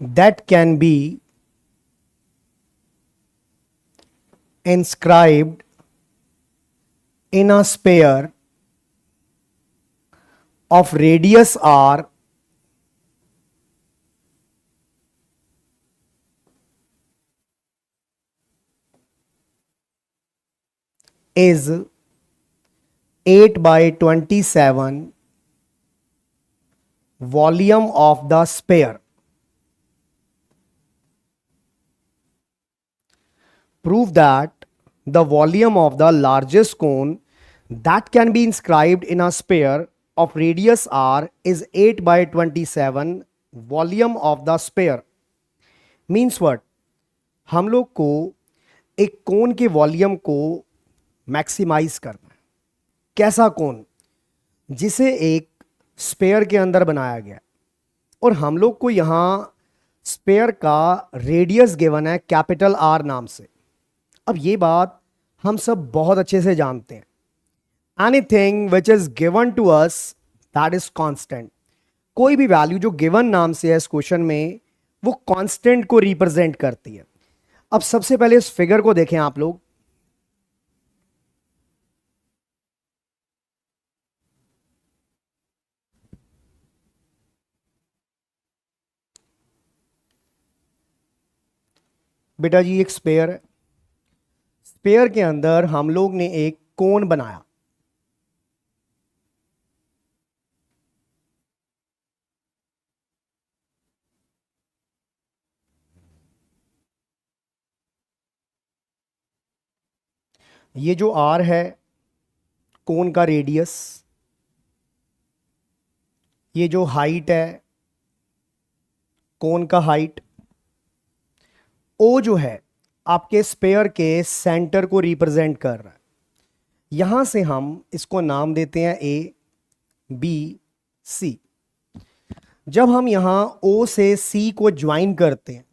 that can be inscribed in a sphere of radius r is 8 by 27 volume of the sphere. Prove that the volume of the largest cone that can be inscribed in a sphere of radius r is 8 by 27 volume of the sphere. Means what? हम लोग को एक कोन के volume को maximise करना है. कैसा कोन? जिसे एक स्पेयर के अंदर बनाया गया और हम लोग को यहां स्पेयर का रेडियस गिवन है कैपिटल आर नाम से. अब ये बात हम सब बहुत अच्छे से जानते हैं. Anything which is given to us that is constant. कोई भी वैल्यू जो गिवन नाम से है इस क्वेश्चन में वो कांस्टेंट को रिप्रेजेंट करती है. अब सबसे पहले इस फिगर को देखें आप लोग. बेटा जी एक स्पेयर है. स्पेयर के अंदर हम लोग ने एक कोन बनाया. ये जो आर है कोन का रेडियस, ये जो हाइट है कोन का हाइट, ओ जो है आपके स्पेयर के सेंटर को रिप्रेजेंट कर रहा है. यहां से हम इसको नाम देते हैं ए बी सी. जब हम यहां ओ से सी को ज्वाइन करते हैं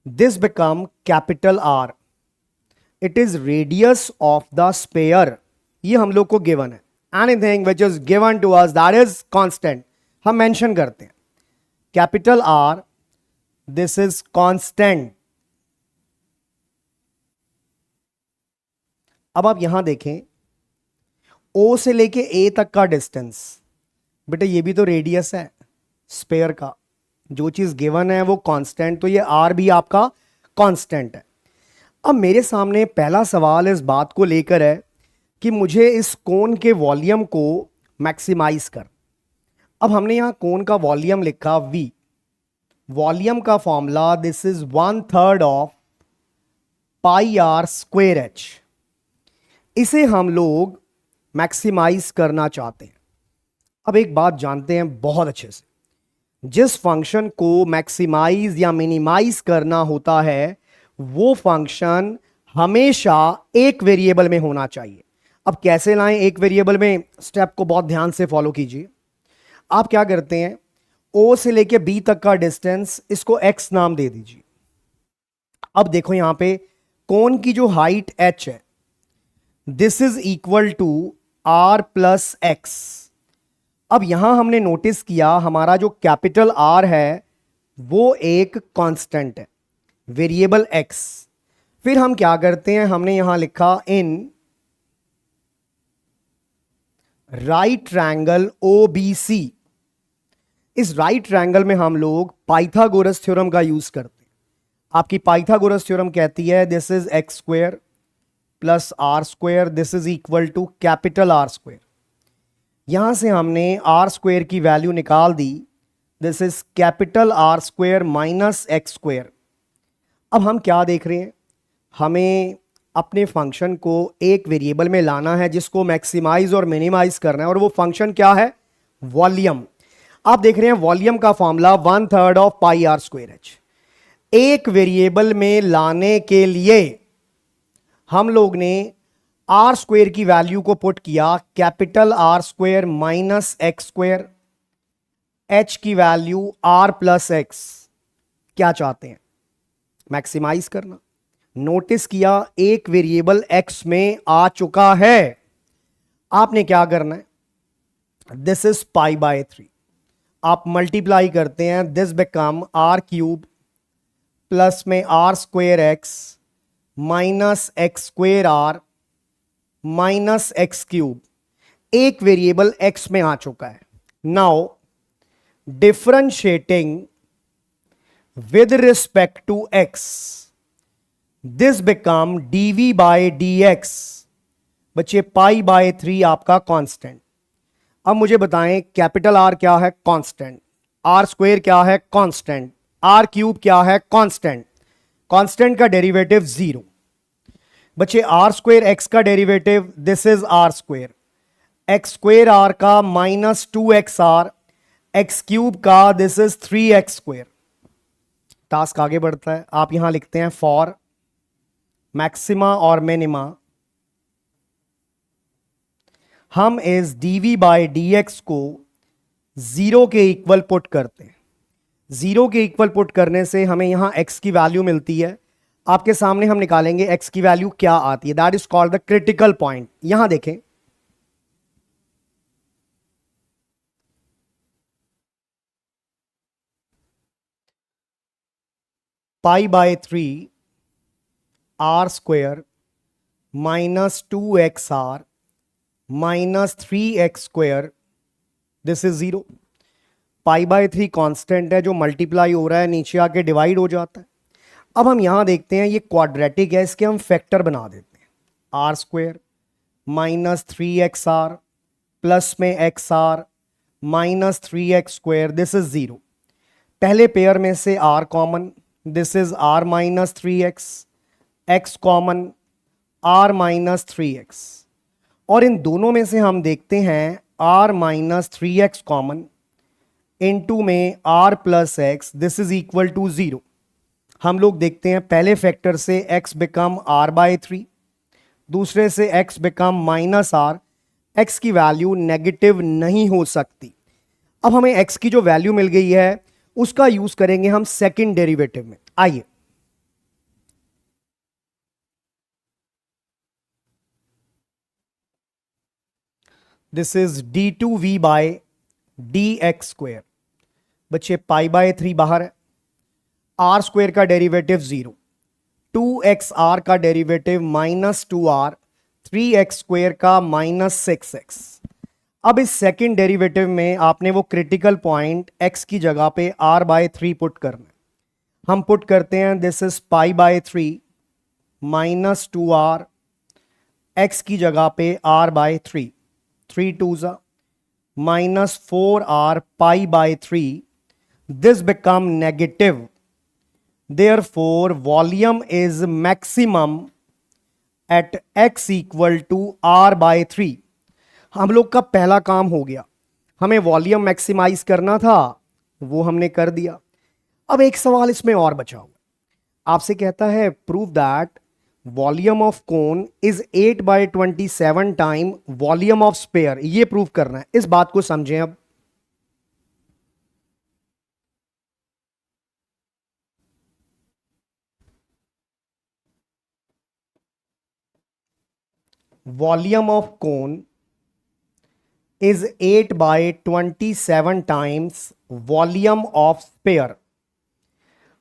this become capital R. It is radius of the sphere. ये हम लोग को गिवन है. Anything which is given to us that is constant. हम मेंशन करते हैं capital R, this is constant. अब आप यहां देखें ओ से लेके ए तक का डिस्टेंस. बेटा ये भी तो रेडियस है स्पेयर का. जो चीज गिवन है वो कांस्टेंट, तो ये आर भी आपका कांस्टेंट है. अब मेरे सामने पहला सवाल इस बात को लेकर है कि मुझे इस कोन के वॉल्यूम को मैक्सिमाइज कर. अब हमने यहां कोन का वॉल्यूम लिखा V. वॉल्यूम का formula this is 1/3 of pi are square H. इसे हम लोग मैक्सिमाइज करना चाहते हैं. अब एक बात जानते हैं बहुत अच्छे से, जिस फंक्शन को मैक्सिमाइज या मिनिमाइज करना होता है वो फंक्शन हमेशा एक वेरिएबल में होना चाहिए. अब कैसे लाएं एक वेरिएबल में? स्टेप को बहुत ध्यान से फॉलो कीजिए. आप क्या करते हैं, ओ से लेके बी तक का डिस्टेंस इसको x नाम दे दीजिए. अब देखो यहां पे कोन की जो हाइट h है this is equal to r plus X. अब यहां हमने नोटिस किया हमारा जो कैपिटल R है वो एक कांस्टेंट है, वेरिएबल x. फिर हम क्या करते हैं, हमने यहां लिखा इन राइट ट्रायंगल OBC. इस राइट ट्रायंगल में हम लोग पाइथागोरस थ्योरम का यूज करते हैं. आपकी पाइथागोरस थ्योरम कहती है this is X square plus R square, this is equal to capital R square. यहां से हमने आर स्क्वायर की वैल्यू निकाल दी, this is capital R square minus X square. अब हम क्या देख रहे हैं, हमें अपने फंक्शन को एक वेरिएबल में लाना है जिसको मैक्सिमाइज और मिनिमाइज करना है, और वो फंक्शन क्या है, वॉल्यूम. आप देख रहे हैं वॉल्यूम का formula 1/3 of pi are square H. एक वेरिएबल में लाने के लिए हम लोग ने आर स्क्वायर की वैल्यू को पुट किया capital R square minus X square, H की वैल्यू आर प्लस एक्स. क्या चाहते हैं, मैक्सिमाइज करना. नोटिस किया एक वेरिएबल एक्स में आ चुका है. आपने क्या करना है, दिस इज पाई बाय 3. आप मल्टीप्लाई करते हैं, this become R cube plus में R square x minus x square are minus x cube. एक वेरिएबल एक्स में आ चुका है। Now differentiating with respect to x, this become dv by dx। बच्चे पाई बाय 3 आपका कांस्टेंट। अब मुझे बताएं कैपिटल आर क्या है? कांस्टेंट। आर स्क्वेयर क्या है? कांस्टेंट। आर क्यूब क्या है? कांस्टेंट। कांस्टेंट का डेरिवेटिव 0। बच्चे आर स्क्वेयर एक्स का derivative, this is R square. X square are का माइनस 2xr, एक्स क्यूब का this is 3x square. Task आगे बढ़ता है, आप यहां लिखते हैं फॉर मैक्सिमा और मिनिमा हम इस dv बाई dx को 0 के इक्वल पुट करते हैं। 0 के इक्वल पुट करने से हमें यहां x की वैल्यू मिलती है। आपके सामने हम निकालेंगे x की वैल्यू क्या आती है, that is called the critical point. यहां देखें, pi by 3 R square minus 2xr minus 3x square, this is 0। Pi by 3 constant है जो मल्टीप्लाई हो रहा है, नीचे आके डिवाइड हो जाता है। अब हम यहां देखते हैं ये क्वाड्रेटिक है, इसके हम फैक्टर बना देते हैं। R square minus 3xr plus में xr minus 3x square, this is 0। पहले पेयर में से r common, this is r minus 3x, x common r minus 3x, और इन दोनों में से हम देखते हैं r minus 3x common into में r plus X, this is equal to 0। हम लोग देखते हैं पहले फैक्टर से x बिकम r बाय 3, दूसरे से x become minus r। x की वैल्यू नेगेटिव नहीं हो सकती। अब हमें x की जो वैल्यू मिल गई है उसका यूज करेंगे हम सेकंड डेरिवेटिव में। आइए, this is d2v by dx square. बच्चे पाई बाय 3 बाहर है, आर स्क्वेयर का डेरिवेटिव 0, 2xr का derivative minus 2r, 3x square का माइनस 6x। अब इस सेकंड डेरिवेटिव में आपने वो क्रिटिकल पॉइंट x की जगह पे r बाय 3 पुट करना है। हम पुट करते हैं, this is pi by 3 minus 2r, x की जगह पे r बाय 3, 3 2 जा minus 4r pi by 3, this become negative. Therefore, volume is maximum at x equal to r by 3। हम लोग का पहला काम हो गया, हमें वॉल्यूम मैक्सिमाइज करना था, वो हमने कर दिया। अब एक सवाल इसमें और बचा हुआ, आपसे कहता है prove that volume of cone is 8 by 27 time volume of sphere. ये प्रूव करना है, इस बात को समझें। अब volume of cone is 8 by 27 times volume of sphere.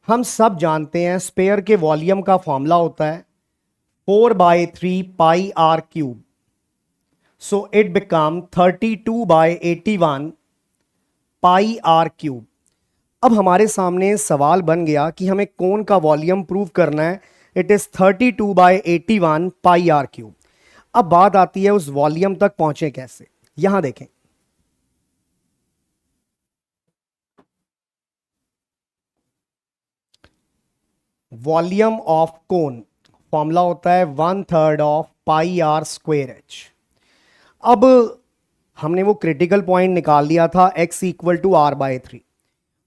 हम सब जानते हैं स्पेयर के वॉल्यूम का फॉर्मूला होता है 4 by 3 pi are cube. So it become 32 by 81 pi are cube. अब हमारे सामने सवाल बन गया कि हमें कोन का वॉल्यूम प्रूव करना है, it is 32 by 81 pi are cube. अब बात आती है उस वॉल्यूम तक पहुंचे कैसे। यहां देखें, वॉल्यूम ऑफ कोन फॉर्मूला होता है 1/3 of pi are square H. अब हमने वो क्रिटिकल पॉइंट निकाल लिया था x equal to R by 3,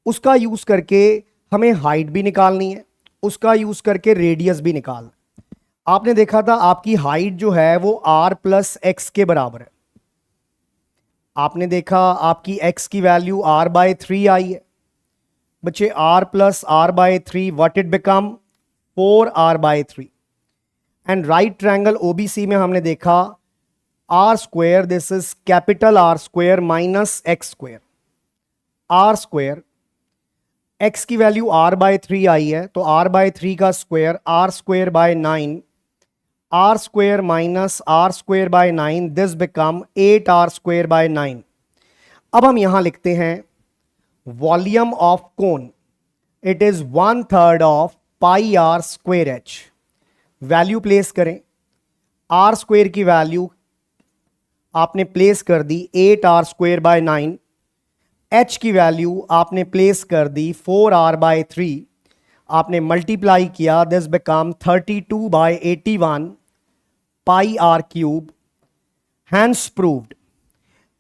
उसका यूज करके हमें हाइट भी निकालनी है, उसका यूज करके रेडियस भी निकालना। आपने देखा था आपकी हाइट जो है वो r प्लस एक्स के बराबर है। आपने देखा आपकी x की वैल्यू r बाय 3 आई है। बच्चे r plus r by 3 what it become 4r by 3। And right triangle OBC में हमने देखा r square, this is capital R square minus x square. R square, x की वैल्यू आर बाय 3 आई है तो आर बाय 3 का square r square by 9, r square minus r square by 9, this become 8 r square by 9। अब हम यहां लिखते हैं volume of cone, it is 1/3 of pi are square h. Value place करें, आर स्क्वेयर की value आपने place कर दी 8 आर स्क्वेयर बाय 9, एच की वैल्यू आपने प्लेस कर दी 4 आर बाय 3, आपने मल्टीप्लाई किया, this become 32 by 81 pi are cube, hence proved.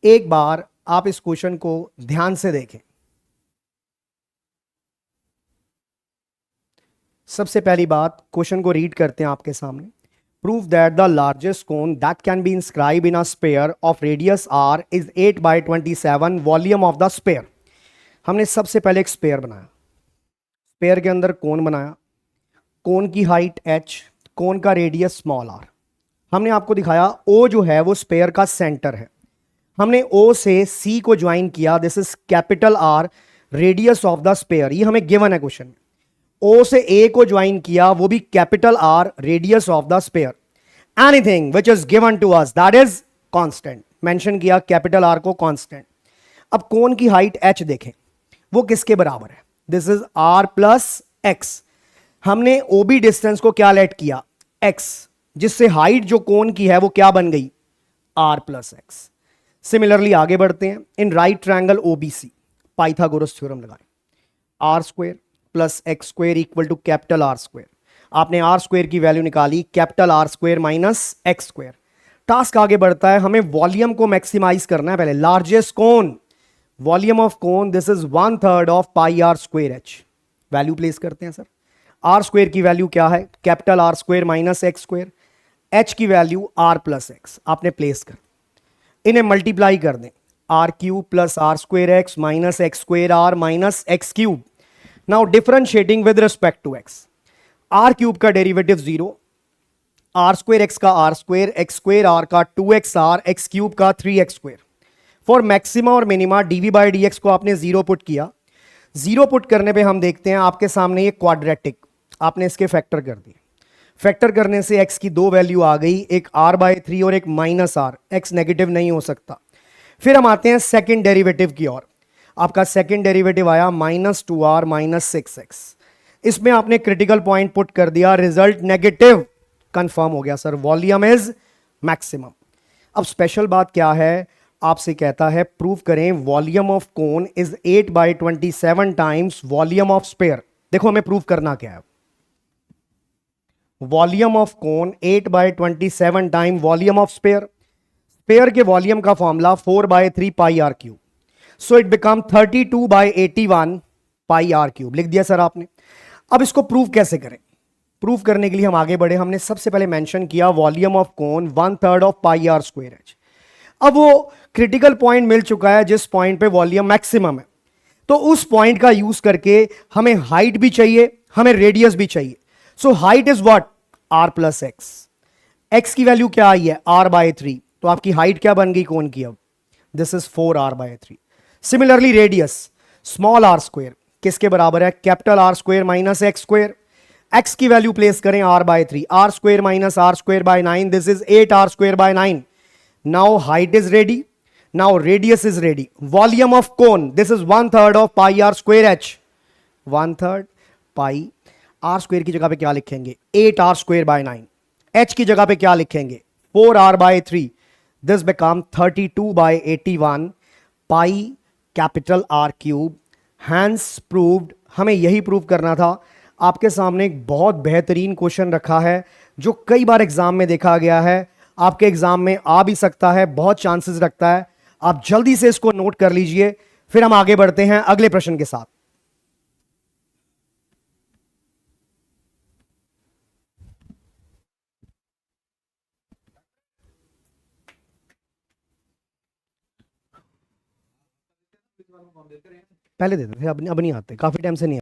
एक बार आप इस क्वेश्चन को ध्यान से देखें। सबसे पहली बात, क्वेश्चन को रीड करते हैं आपके सामने। Prove that the largest cone that can be inscribe in a sphere of radius r is 8 by 27 volume of the sphere. हमने सबसे पहले एक स्पेयर बनाया, स्पेयर के अंदर कोन बनाया, कोन की हाइट h, कोन का रेडियस स्मॉल r। हमने आपको दिखाया O जो है वो स्पेयर का सेंटर है, हमने O से C को ज्वाइन किया, this is capital R radius of the sphere. ये हमें गिवन है क्वेश्चन में। O से A को ज्वाइन किया, वो भी capital R radius of the sphere. Anything which is given to us that is constant, mention किया कैपिटल R को कांस्टेंट। अब कोन की हाइट h देखें, वो किसके बराबर है, this is R plus x। हमने OB डिस्टेंस को क्या लेट किया, x, जिससे हाइट जो कोन की है वो क्या बन गई, R प्लस x। सिमिलरली आगे बढ़ते हैं, in right triangle OBC Pythagoras theorem लगाएं, R square plus X square equal to capital R square. आपने आर स्क्वेयर की वैल्यू निकाली, capital R square minus x square. Task आगे बढ़ता है, हमें वॉल्यूम को मैक्सिमाइज करना है। पहले largest cone, volume of cone this is 1/3 of pi are square h. Value place करते हैं सर। आर स्क्वेयर की वैल्यू क्या है, capital R square minus x square, h की वैल्यू आर प्लस एक्स आपने प्लेस कर, इन्हें मल्टीप्लाई कर दें, r cube plus r square x minus x square are minus x cube. Now differentiating with respect to x, r cube का derivative 0, r square x का r square, x square are का 2x r, x cube का 3x square. For maxima और minima dv by d x को आपने 0 put किया। 0 put करने पे हम देखते हैं आपके सामने ये क्वाड्रेटिक, आपने इसके फैक्टर कर दिए। फैक्टर करने से x की दो वैल्यू आ गई, एक r/3 और एक माइनस आर। x नेगेटिव नहीं हो सकता। फिर हम आते हैं सेकंड डेरिवेटिव की ओर। आपका सेकंड डेरिवेटिव आया -2r माइनस 6x। इसमें आपने क्रिटिकल पॉइंट पुट कर दिया, रिजल्ट नेगेटिव, कंफर्म हो गया सर, वॉल्यूम इज मैक्सिमम। अब स्पेशल बात क्या है, आपसे कहता है प्रूव करें volume of cone is 8/27 times volume of sphere. देखो हमें प्रूव करना क्या है, volume of cone 8/27 time volume of sphere. Sphere के वॉल्यूम का formula 4/3 pi are cube, so it become 32/81 pi are cube. लिख दिया सर आपने। अब इसको प्रूव कैसे करें, प्रूव करने के लिए हम आगे बढ़े। हमने सबसे पहले मेंशन किया volume of cone 1/3 of pi are square h. अब वो क्रिटिकल पॉइंट मिल चुका है जिस पॉइंट पे वॉल्यूम मैक्सिमम है, तो उस पॉइंट का यूज करके हमें हाइट भी चाहिए, हमें रेडियस भी चाहिए। So height is what, r plus x. X की वैल्यू क्या आई है, r/3, तो आपकी हाइट क्या बन गई कोन की, अब this is 4r/3। Similarly radius small r square किसके बराबर है, capital R square minus x square. X की वैल्यू प्लेस करें r/3, r square minus r square by 9, this is 8r square by 9। Now height is ready, now radius is ready. Volume of cone this is 1/3 of pi are square h, 1/3 pi. Are square की जगह पे क्या लिखेंगे, 8r square by 9। H की जगह पे क्या लिखेंगे, 4r/3, this become 32/81 pi capital R cube. Hence proved. हमें यही प्रूव करना था। आपके सामने एक बहुत बेहतरीन क्वेश्चन रखा है जो कई बार एग्जाम में देखा गया है, आपके एग्जाम में आ भी सकता है, बहुत चांसेस रखता है। आप जल्दी से इसको नोट कर लीजिए, फिर हम आगे बढ़ते हैं अगले प्रश्न के साथ। पहले देते थे, अब नहीं आते, काफी टाइम से नहीं